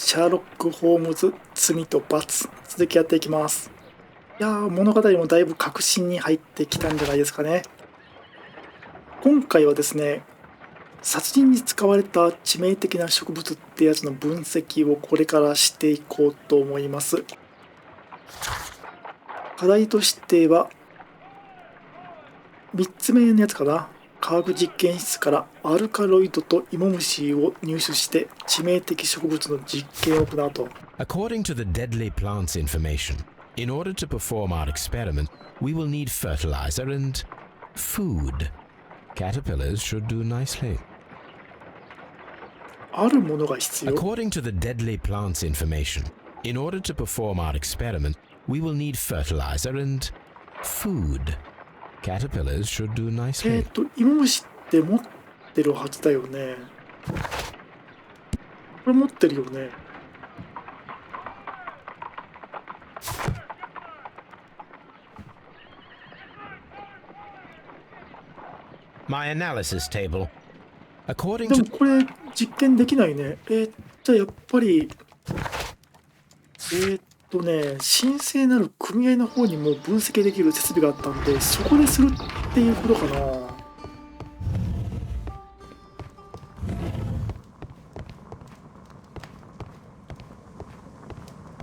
シャーロック・ホームズ罪と罰、続きやっていきます。いやー、物語もだいぶ核心に入ってきたんじゃないですかね。今回はですね、殺人に使われた致命的な植物ってやつの分析をこれからしていこうと思います。課題としては3つ目のやつかな。科学実験室からアルカロイドとイモムシを入手して致命的植物の実験を行うと。According to the deadly plants information, in order to perform our experiment, we will need fertilizer and food. Caterpillars should do nicely. あるものが必要。According to the deadly plants information, in order to perform our experiment, we will need fertilizer and food. Caterpillars should do nicely. イモムシって持ってるはずだよね。これ持ってるよね。My analysis table. で According も to これ実験できないね。じゃあやっぱり神聖なる組合の方にも分析できる設備があったんで、そこでするっていうことかな。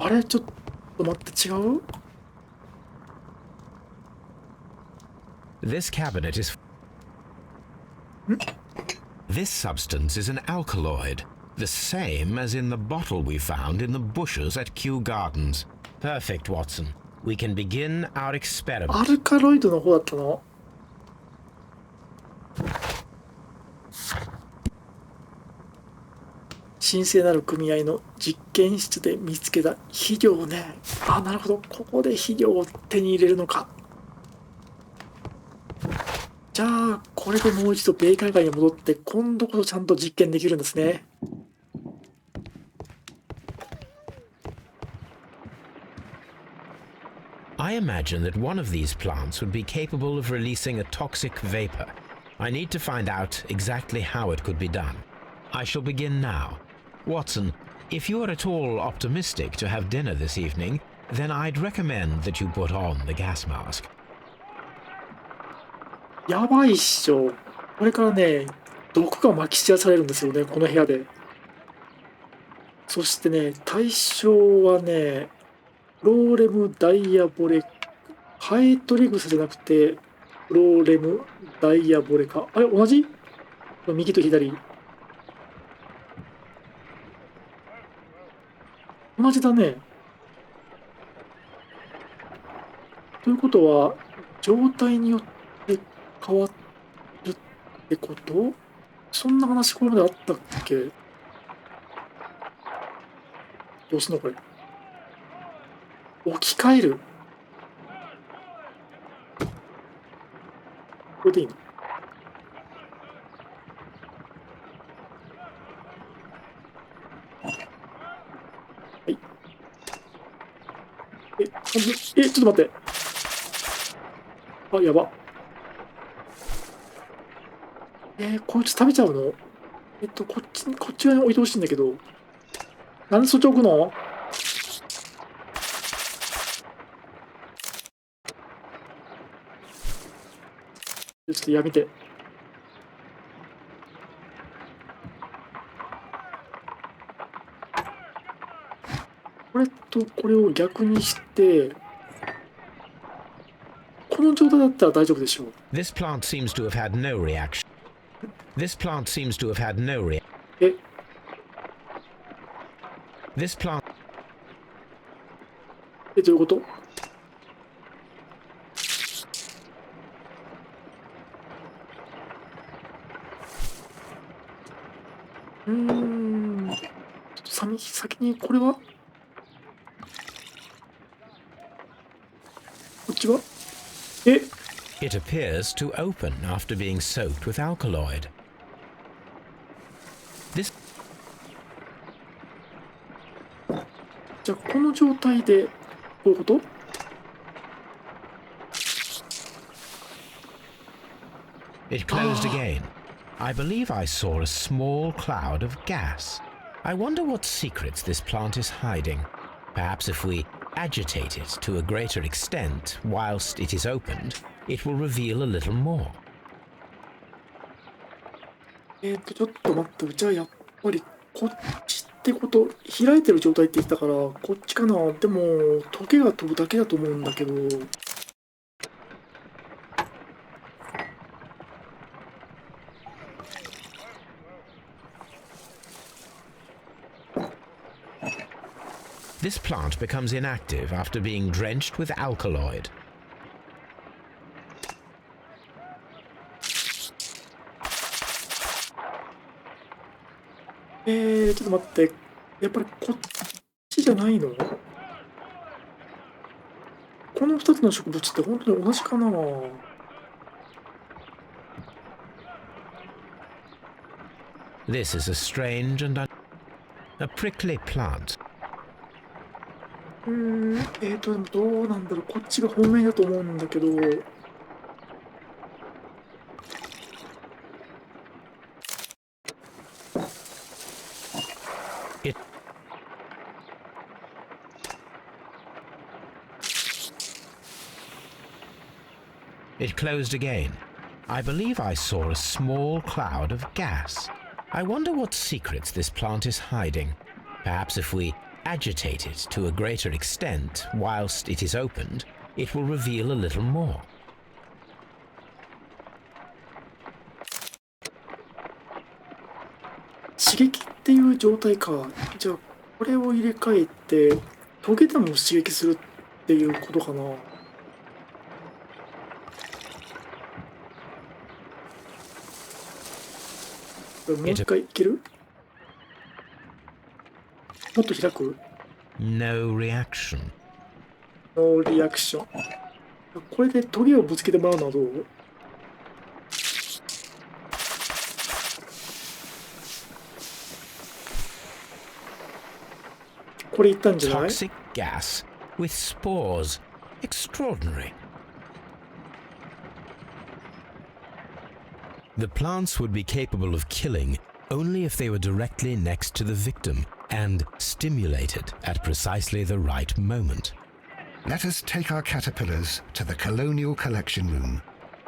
あれちょっと待って、違う？ this cabinet is. This substance is an alkaloid, the same as in the bottle we found in the bushes at Kew Gardens. Perfect, Watson. We can begin our ア experiment. ルカロイドの方だったの？神聖なる組合の実験室で見つけた肥料ね。あ、なるほど。ここで肥料を手に入れるのか。じゃあ、これでもう一度米海岸に戻って、今度こそちゃんと実験できるんですね。I imagine that one of these plants would be capable of releasing a toxic vapor. I need to find out exactly how it could be done. I shall begin now. Watson, if you are at all optimistic to have dinner this evening, then I'd recommend that you put on the gas mask. やばいっしょ。これからね、毒がまき散らされるんですよね、この部屋で。そしてね、対象はね、ローレムダイヤボレ、ハエトリグスじゃなくて、ローレムダイヤボレか。あれ、同じ？右と左。同じだね。ということは、状態によって変わるってこと？そんな話これまであったっけ？どうすんのこれ。置き換える。これでいいの？はい。ちょっと待って。あ、やば。こいつ食べちゃうの？こっち側に置いてほしいんだけど。なんでそっち置くの？ちょっとやめて。これとこれを逆にして、この状態だったら大丈夫でしょう。This plant seems to have had no reaction. This plant seems to have had no reaction. え、This plant. どういうこと？ちょっと先にこれは？こっちは？It appears to open after being soaked with alkaloid. This. じゃあこの状態でこういうこと？It closed again. I believe I saw a small cloud of gas. I wonder what secrets this plant is hiding. Perhaps if we agitate it to a greater extent whilst it is opened, it will reveal a little more. ちょっと待って、じゃあやっぱりこっちってこと、開いてる状態って言ってたから、こっちかな。でも、トゲが飛ぶだけだと思うんだけど。This plant becomes inactive after being drenched with alkaloid. ちょっと待って。やっぱりこっちじゃないの？この2つの植物って本当に同じかな？ This is a strange and a prickly plant. でもどうなんだろう。こっちが本命だと思うんだけど。It closed again. I believe I saw a small cloud of gas. I wonder what secrets this plant is hiding. Perhaps if we agitate it to a greater extent whilst it is opened, it will reveal a little more. 刺激っていう状態か。じゃあ、これを入れ替えて、トゲ玉を刺激するっていうことかな。もう一回いける？もっと開く？ No reaction. ノーリアクション。これでトゲをぶつけてもらうのはどう？これいったんじゃない？ Toxic gas with spores. Extraordinary. The plants would be capable of killing only if they were directly next to the victim and stimulated at precisely the right moment. Let us take our caterpillars to the Colonial Collection Room.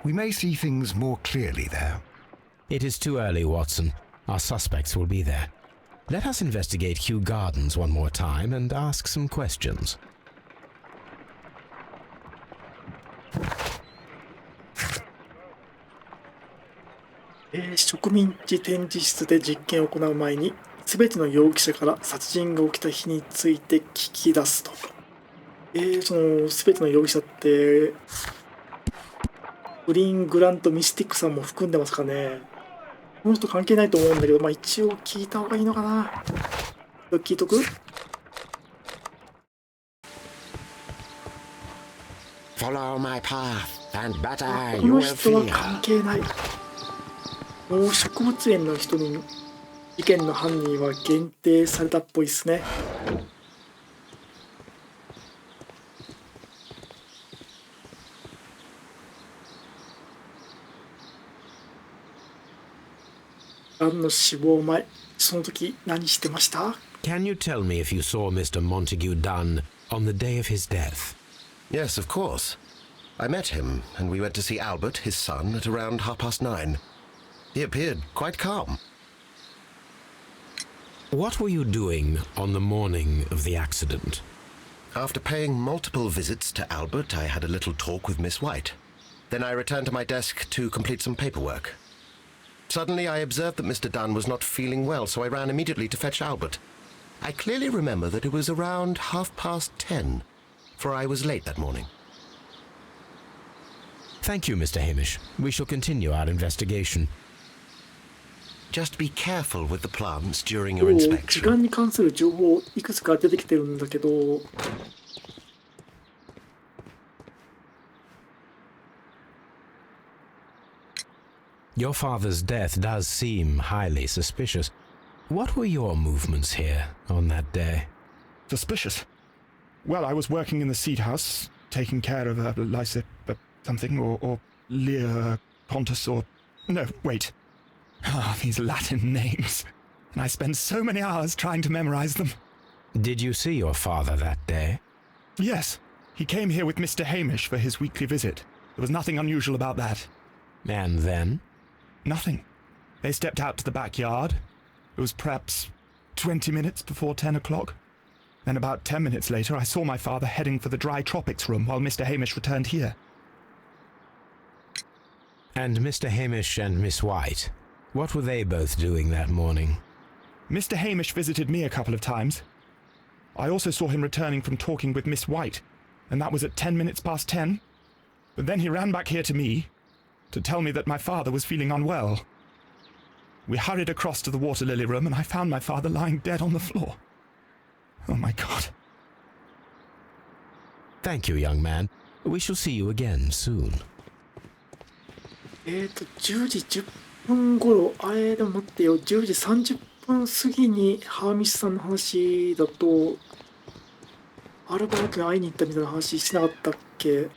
We may see things more clearly there. It is too early, Watson. Our suspects will be there. Let us investigate Kew Gardens one more time and ask some questions. 植民地展示室で実験を行う前に、すべての容疑者から殺人が起きた日について聞き出すと。そのすべての容疑者って、グリーン・グラント・ミスティックさんも含んでますかね。この人関係ないと思うんだけど、まあ一応聞いた方がいいのかな。聞いとく？ Follow my path, and better こ you の will 人は feel. 関係ない。もう植物園の人に事件の犯人は限定されたっぽいですね。ガンの死亡前、その時何してました？ Can you tell me if you saw Mr. Montague Dunn on the day of his death? Yes, of course. I met him, and we went to see Albert, his son, at around 9:30. He appeared quite calm. What were you doing on the morning of the accident? After paying multiple visits to Albert, I had a little talk with Miss White. Then I returned to my desk to complete some paperwork. Suddenly, I observed that Mr. Dunn was not feeling well, so I ran immediately to fetch Albert. I clearly remember that it was around 10:30, for I was late that morning. Thank you, Mr. Hamish. We shall continue our investigation. Just be careful with the plants during your 時 inspection. 間に関する情報いくつか出てきてるんだけど、Your father's death does seem highly suspicious. What were your movements here on that day? Suspicious. Well, I was working in the seed house, taking care of Lysa something, or Lear Pontus, or... No, wait. Ah, these Latin names. and I spent so many hours trying to memorize them. Did you see your father that day? Yes, he came here with Mr. Hamish for his weekly visit. There was nothing unusual about that. And then? Nothing. They stepped out to the backyard. It was perhaps 20 minutes before 10 o'clock. Then about 10 minutes later, I saw my father heading for the dry tropics room while Mr. Hamish returned here. And Mr. Hamish and Miss White, what were they both doing that morning? Mr. Hamish visited me a couple of times. I also saw him returning from talking with Miss White, and that was at 10 minutes past 10. But then he ran back here to me to tell me that my father was feeling unwell. We hurried across to the water lily room, and I found my father lying dead on the floor. Oh my God. Thank you, young man. We shall see you again soon. 10時10分頃、でも待ってよ、10時30分過ぎにハーミッシュさんの話だと、アルバートに会いに行ったみたいな話しなかったっけ？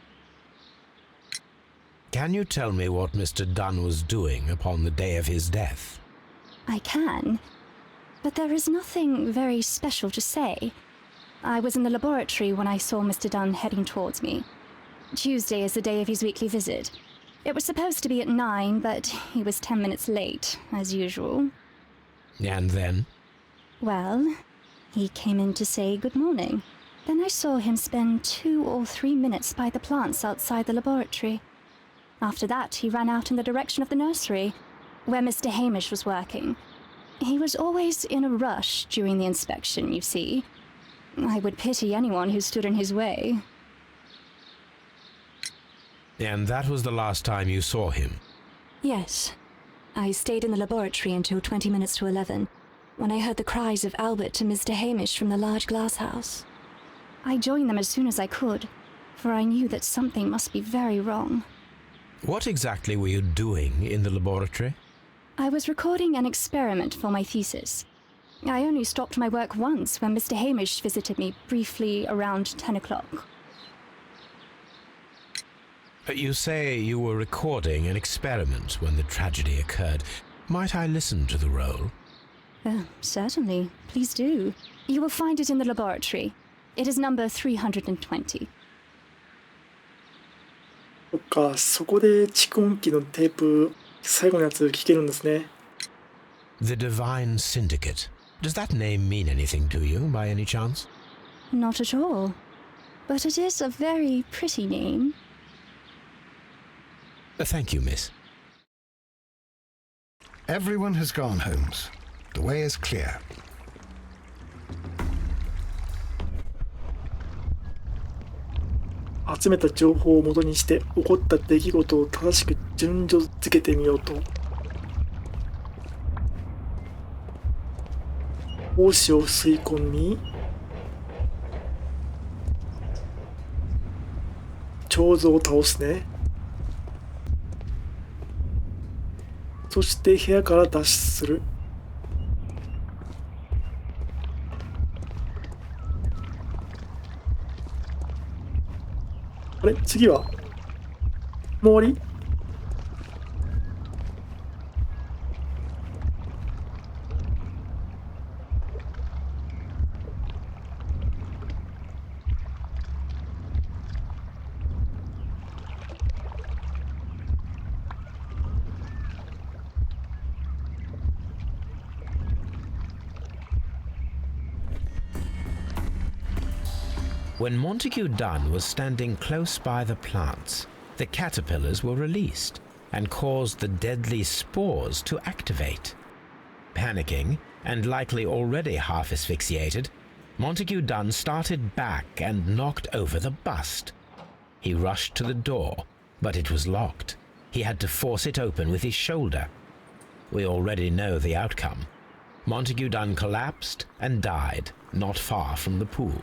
Can you tell me what Mr. Dunn was doing upon the day of his death? I can, but there is nothing very special to say. I was in the laboratory when I saw Mr. Dunn heading towards me. Tuesday is the day of his weekly visit. It was supposed to be at 9, but he was 10 minutes late, as usual. And then? Well, he came in to say good morning. Then I saw him spend 2 or 3 minutes by the plants outside the laboratory. After that, he ran out in the direction of the nursery, where Mr. Hamish was working. He was always in a rush during the inspection, you see. I would pity anyone who stood in his way. And that was the last time you saw him? Yes. I stayed in the laboratory until 20 minutes to 11, when I heard the cries of Albert and Mr. Hamish from the large glass house. I joined them as soon as I could, for I knew that something must be very wrong. What exactly were you doing in the laboratory? I was recording an experiment for my thesis. I only stopped my work once when Mr. Hamish visited me briefly around 10 o'clock. You say you were recording an experiment when the tragedy occurred. Might I listen to the roll? Certainly. Please do. You will find it in the laboratory. It is number 320. そっか、そこで蓄音機のテープ、最後のやつ聞けるんですね。The Divine Syndicate. Does that name mean anything to you, by any chance? Not at all. But it is a very pretty name. Thank you, miss. Everyone has gone, Holmes. The way is clear. 集めた情報を元にして起こった出来事を正しく順序付けてみようと。胞子を吸い込み、彫像を倒すね。そして部屋から脱出する。あれ、次はもう終わりWhen Montague Dunn was standing close by the plants, the caterpillars were released and caused the deadly spores to activate. Panicking, and likely already half asphyxiated, Montague Dunn started back and knocked over the bust. He rushed to the door, but it was locked. He had to force it open with his shoulder. We already know the outcome. Montague Dunn collapsed and died not far from the pool.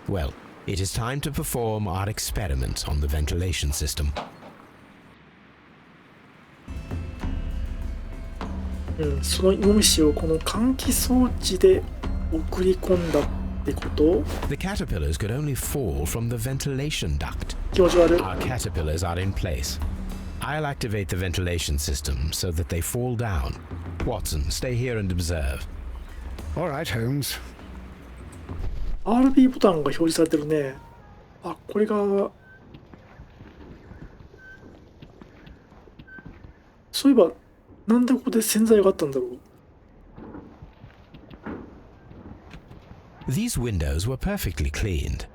Well, it is time to perform our experiment on the ventilation system. その芋虫をこの換気装置で送り込んだってこと？ The caterpillars could only fall from the ventilation duct. 気持ち悪い。 Our caterpillars are in place. I'll activate the ventilation system so that they fall down. Watson, stay here and observe. All right, Holmes. RB ボタンが表示されてるね。あ、これがそういえばなんでここで洗剤があったんだろう。These windows were perfectly cleaned.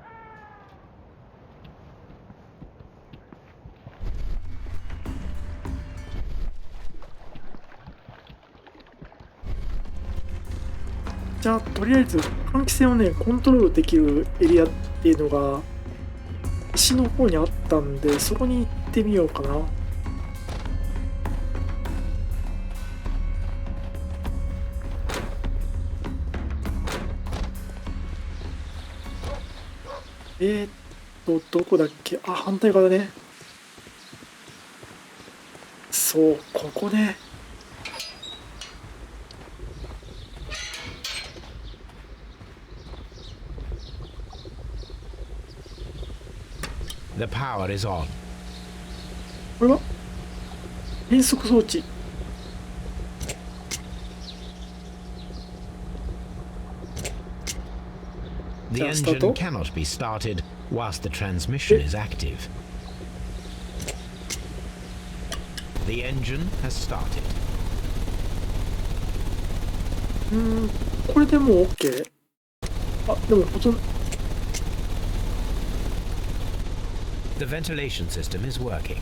じゃあとりあえず換気扇をねコントロールできるエリアっていうのが石の方にあったんで、そこに行ってみようかな。どこだっけ。あ、反対側だね。そう、ここね。The power is on. これは変速装置。The Just engine start. cannot be started whilst the transmission is active. The engine has started. これでもう OK。あ、でもほとんど。The ventilation system is working.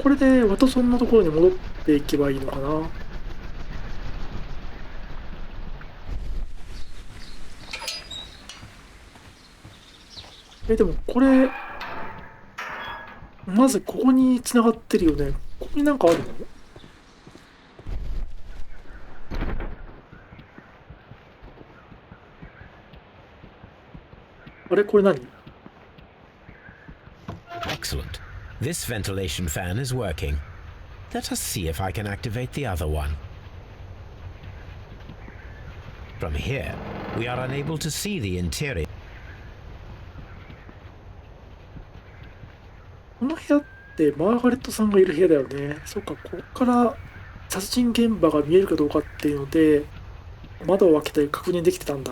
これでワトソンのところに戻っていけばいいのかな。でもこれまずここに繋がってるよね。ここになんかあるの？あれこれ何？ Excellent. This ventilation fan is working. Let us see if I can activate the other one. From here, we are unable to see the interior. この部屋ってマーガレットさんがいる部屋だよね。そっか、ここから殺人現場が見えるかどうかっていうので窓を開けて確認できてたんだ。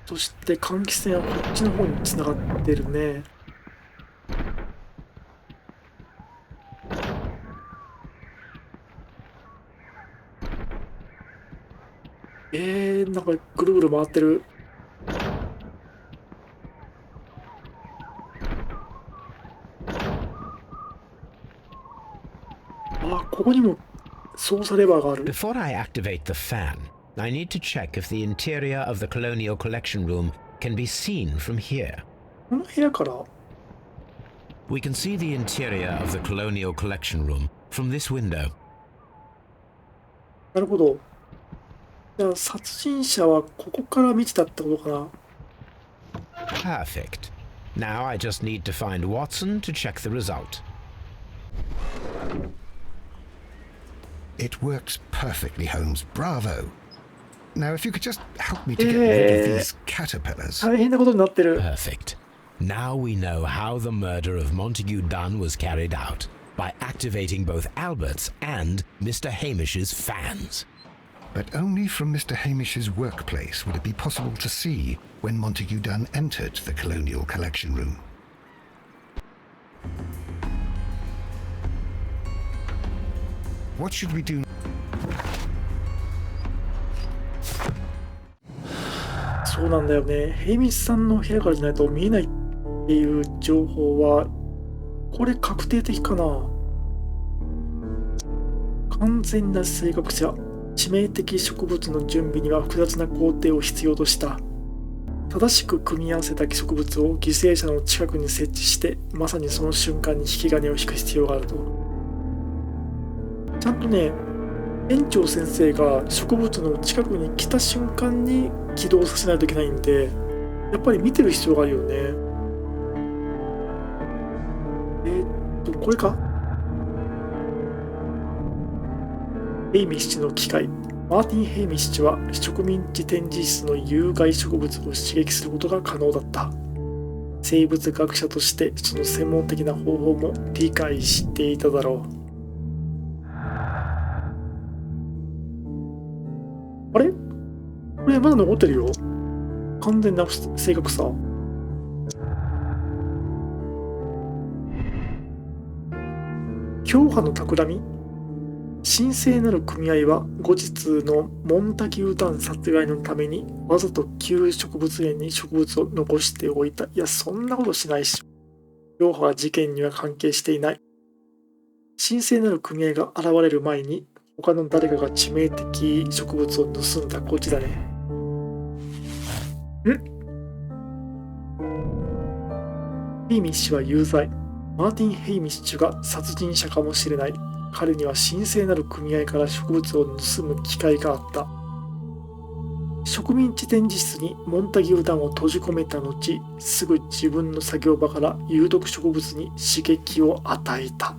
そして換気扇はこっちの方に繋がってるね。なんかぐるぐる回ってる。あ、ここにも操作レバーがある。 Before I activate the fan, I need to check if the interior of the Colonial Collection Room can be seen from here. この部屋から We can see the interior of the Colonial Collection Room from this window. なるほど。じゃあ殺人者はここから見てたってことかな。 Perfect. Now I just need to find Watson to check the result. It works perfectly, Holmes. Bravo. Now, if you could just help me to get rid of these caterpillars. 大変なことになってる。 Perfect. Now we know how the murder of Montague Dunn was carried out by activating both Albert's and Mr. Hamish's fans. But only from Mr. Hamish's workplace would it be possible to see when Montague Dunn entered the Colonial Collection Room. What should we do? そうなんだよね。ヘイミスさんの部屋からじゃないと見えないっていう情報はこれ確定的かな。完全な性格者、致命的植物の準備には複雑な工程を必要とした。正しく組み合わせた植物を犠牲者の近くに設置して、まさにその瞬間に引き金を引く必要があると。ちゃんとね、園長先生が植物の近くに来た瞬間に起動させないといけないんで、やっぱり見てる必要があるよね。これか。ヘイミッシュの機械。マーティン・ヘイミッシュは植民地展示室の有害植物を刺激することが可能だった。生物学者としてその専門的な方法も理解していただろう。あれこれまだ残ってるよ。完全な正確さ。教派の企み。神聖なる組合は後日のモンタギューダン殺害のためにわざと旧植物園に植物を残しておいた。いや、そんなことしないし。教派は事件には関係していない。神聖なる組合が現れる前に他の誰かが致命的植物を盗んだ。こっちだね。ヘイミッシュは有罪。マーティン・ヘイミッシュが殺人者かもしれない。彼には神聖なる組合から植物を盗む機会があった。植民地展示室にモンタギューダンを閉じ込めた後、すぐ自分の作業場から有毒植物に刺激を与えた。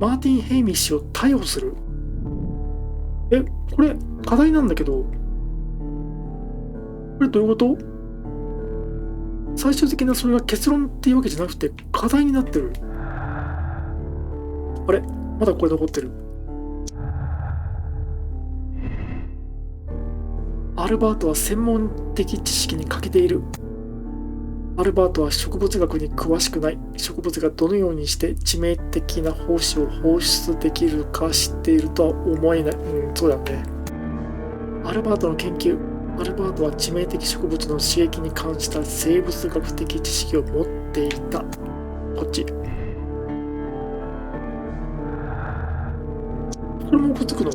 マーティン・ヘイミッシュを逮捕する。これ課題なんだけど、これどういうこと？最終的なそれが結論っていうわけじゃなくて課題になってる。あれまだこれ残ってる。アルバートは専門的知識に欠けている。アルバートは植物学に詳しくない。植物がどのようにして致命的な胞子を放出できるか知っているとは思えない。そうだね。アルバートの研究。アルバートは致命的植物の刺激に関した生物学的知識を持っていた。こっち。これもくっつくの？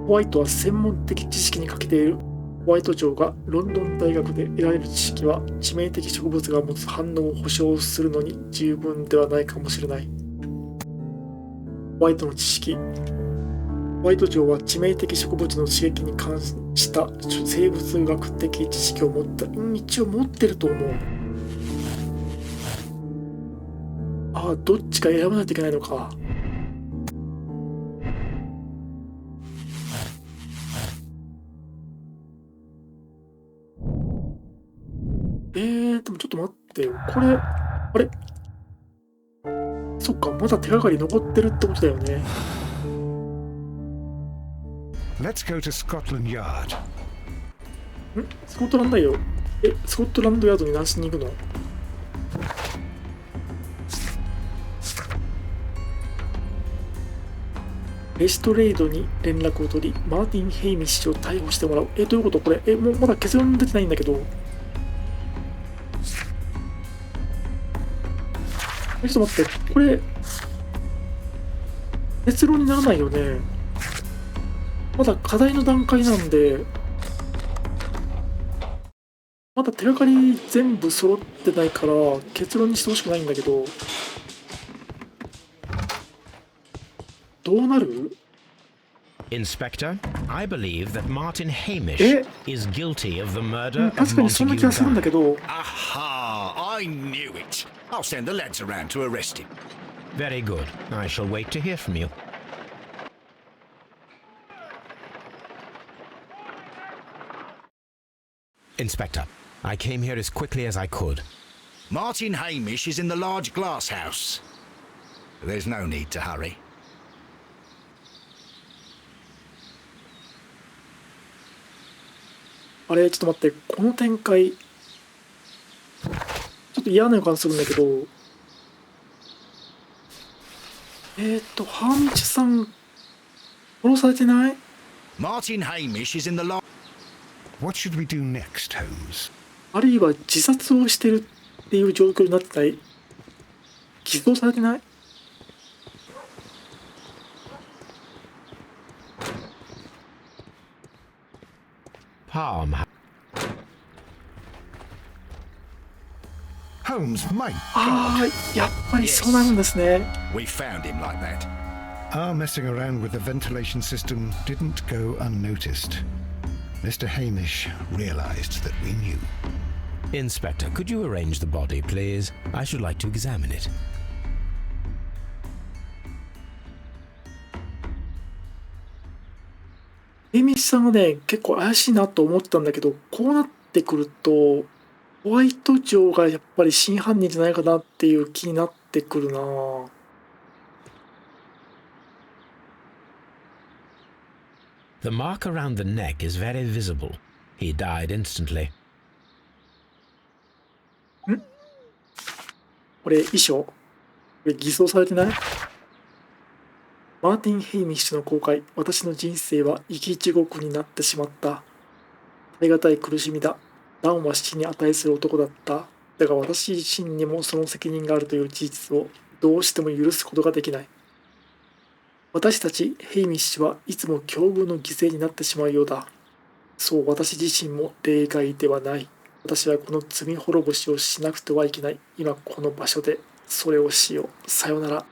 ホワイトは専門的知識に欠けている。ホワイト嬢がロンドン大学で得られる知識は致命的植物が持つ反応を保証するのに十分ではないかもしれない。ホワイトの知識。ホワイト嬢は致命的植物の刺激に関した生物学的知識を持った。一応持ってると思う。どっちか選ばないといけないのか。でもちょっと待ってよ。これ、あれそっか、まだ手がかり残ってるってことだよね。Let's go to Scotland Yard. スコットランドよ。スコットランドヤードに何しに行くの？レストレードに連絡を取り、マーティン・ヘイミッシュを逮捕してもらう。どういうことこれ？もうまだ結論出てないんだけど。ちょっと待って、これ、結論にならないよね。まだ課題の段階なんで、まだ手がかり全部揃ってないから結論にしてほしくないんだけど、どうなる？ Inspector, I believe that Martin Hamish is guilty of the murder of 確かにそんな気がするんだけど。Aha! I knew it. I'll send the lads around to arrest him. Very good. I shall wait to hear from you. Inspector, I came here as quickly as I could. Martin Hamish is in the large glass house. There's no need to hurry. あれ、ちょっと待って、この展開、ちょっと嫌な予感するんだけど、ハーミッチさん、殺されてない？ Martin Hamish is in the large... What should we do next, Holmes? あるいは自殺をしてるっていう状況になってない？偽装されてない？Palm. Holmes, my やっぱりそうなんですね。We found him like that. Our messing around with the ventilation system didn't go unnoticed. Mr. Hamish realized that we knew. Inspector, could you arrange the body, please? I should like to examine it. ヘイミッシュさんがね、結構怪しいなと思ったんだけど、こうなってくると、ホワイト嬢がやっぱり真犯人じゃないかなっていう気になってくるな。The mark around the neck is very visible. He died instantly. これ遺書？これ偽装されてない？マーティン・ヘイミッシュの公開。私の人生は生き地獄になってしまった。耐え難い苦しみだ。ダンは死に値する男だった。だが私自身にもその責任があるという事実をどうしても許すことができない。私たちヘイミッシュはいつも境遇の犠牲になってしまうようだ。そう、私自身も例外ではない。私はこの罪滅ぼしをしなくてはいけない。今この場所でそれをしよう。さよなら。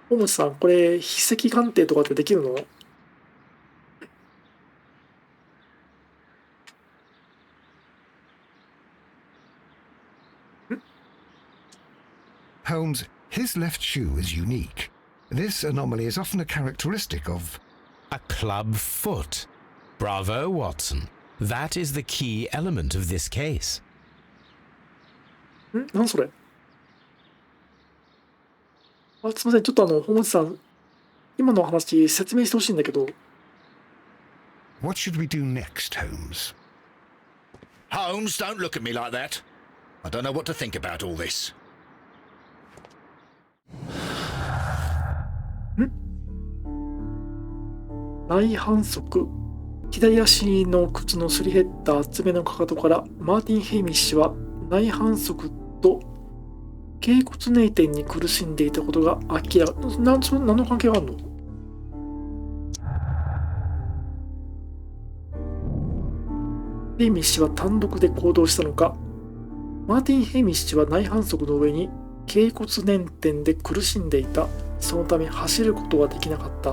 ホームズさん、これ筆跡鑑定とかってできるのHolmes, his left shoe is unique. This anomaly is often a characteristic of... A club foot. Bravo, Watson. That is the key element of this case. 何それ？すみません、ちょっとホームズさん、今の話説明してほしいんだけど。What should we do next, Holmes? Holmes, don't look at me like that. I don't know what to think about all this. 内反則。左足の靴のすり減った厚めのかかとからマーティン・ヘイミッシュは内反則と脛骨内転に苦しんでいたことが明らか。何の関係があるの？ヘイミッシュは単独で行動したのか。マーティン・ヘイミッシュは内反則の上に脛骨内転で苦しんでいた。そのため走ることはできなかった。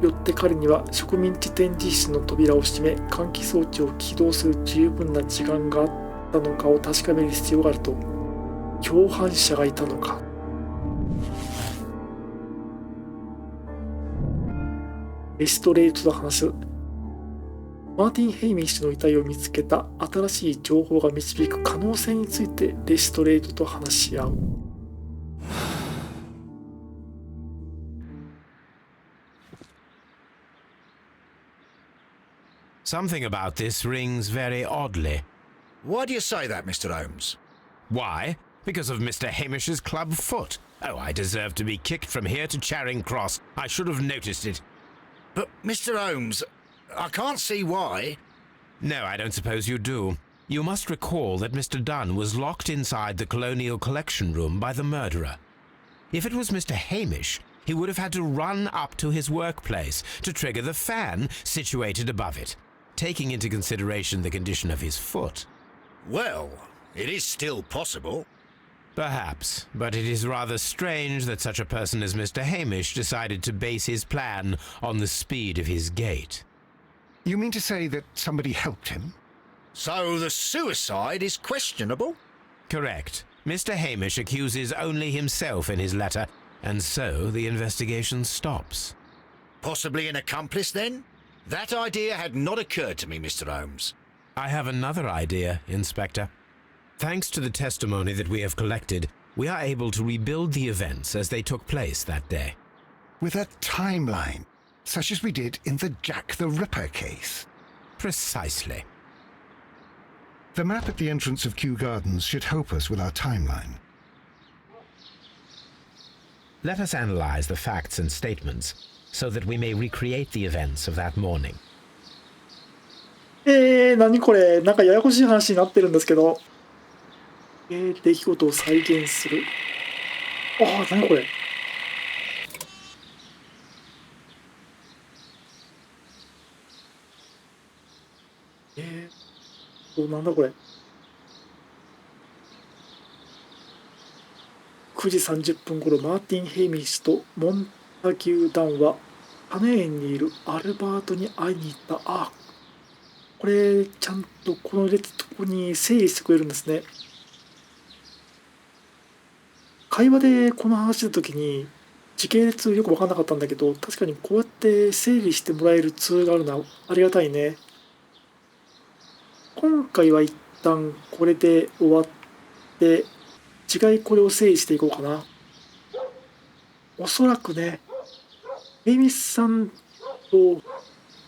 よって彼には植民地展示室の扉を閉め換気装置を起動する十分な時間があったのかを確かめる必要があると。共犯者がいたのか。レストレートと話す。マーティン・ヘイミッシュの遺体を見つけた新しい情報が導く可能性についてレストレートと話し合う。Something about this rings very oddly. Why do you say that, Mr. Holmes? Why? Because of Mr. Hamish's club foot. Oh, I deserve to be kicked from here to Charing Cross. I should have noticed it. But, Mr. Holmes, I can't see why. No, I don't suppose you do. You must recall that Mr. Dunn was locked inside the Colonial Collection Room by the murderer. If it was Mr. Hamish, he would have had to run up to his workplace to trigger the fan situated above it, taking into consideration the condition of his foot. Well, it is still possible. Perhaps, but it is rather strange that such a person as Mr. Hamish decided to base his plan on the speed of his gait. You mean to say that somebody helped him? So the suicide is questionable? Correct. Mr. Hamish accuses only himself in his letter, and so the investigation stops. Possibly an accomplice, then? That idea had not occurred to me, Mr. Holmes. I have another idea, Inspector. Thanks to the testimony that we have collected, we are able to rebuild the events as they took place that day. With a timeline, such as we did in the Jack the Ripper case. Precisely. The map at the entrance of Kew Gardens should help us with our timeline. Let us analyze the facts and statements so that we may recreate the events of that morning. 何これ、なんかややこしい話になってるんですけど。出来事を再現する。ああ、何これ。なんだこれ。9時30分頃、マーティン・ヘイミッシュとモンタギュー・ダンは花園にいるアルバートに会いに行った。これちゃんとこの列とこに整理してくれるんですね。会話でこの話した時に時系列よく分かんなかったんだけど、確かにこうやって整理してもらえるツールがあるのはありがたいね。今回は一旦これで終わって、次回これを整理していこうかな。おそらくね、エイミスさんと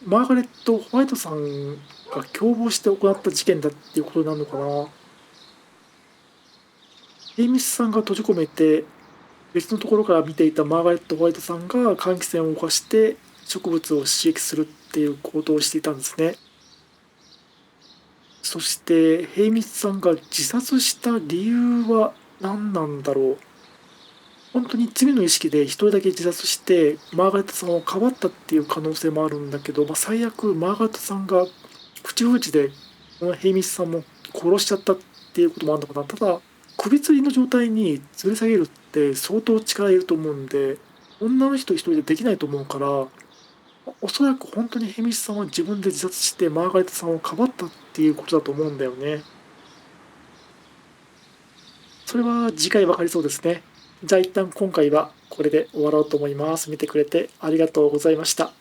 マーガレット・ホワイトさんが共謀して行った事件だっていうことになるのかな。エイミスさんが閉じ込めて、別のところから見ていたマーガレット・ホワイトさんが換気扇を動かして植物を刺激するっていう行動をしていたんですね。そしてヘイミスさんが自殺した理由は何なんだろう。本当に罪の意識で一人だけ自殺してマーガレットさんをかばったっていう可能性もあるんだけど、最悪マーガレットさんが口封じでこのヘイミスさんも殺しちゃったっていうこともあるのかな。ただ首吊りの状態に吊り下げるって相当力いると思うんで、女の人一人でできないと思うから、おそらく本当にヘミスさんは自分で自殺してマーガレットさんをかばったっていうことだと思うんだよね。それは次回わかりそうですね。じゃあ一旦今回はこれで終わろうと思います。見てくれてありがとうございました。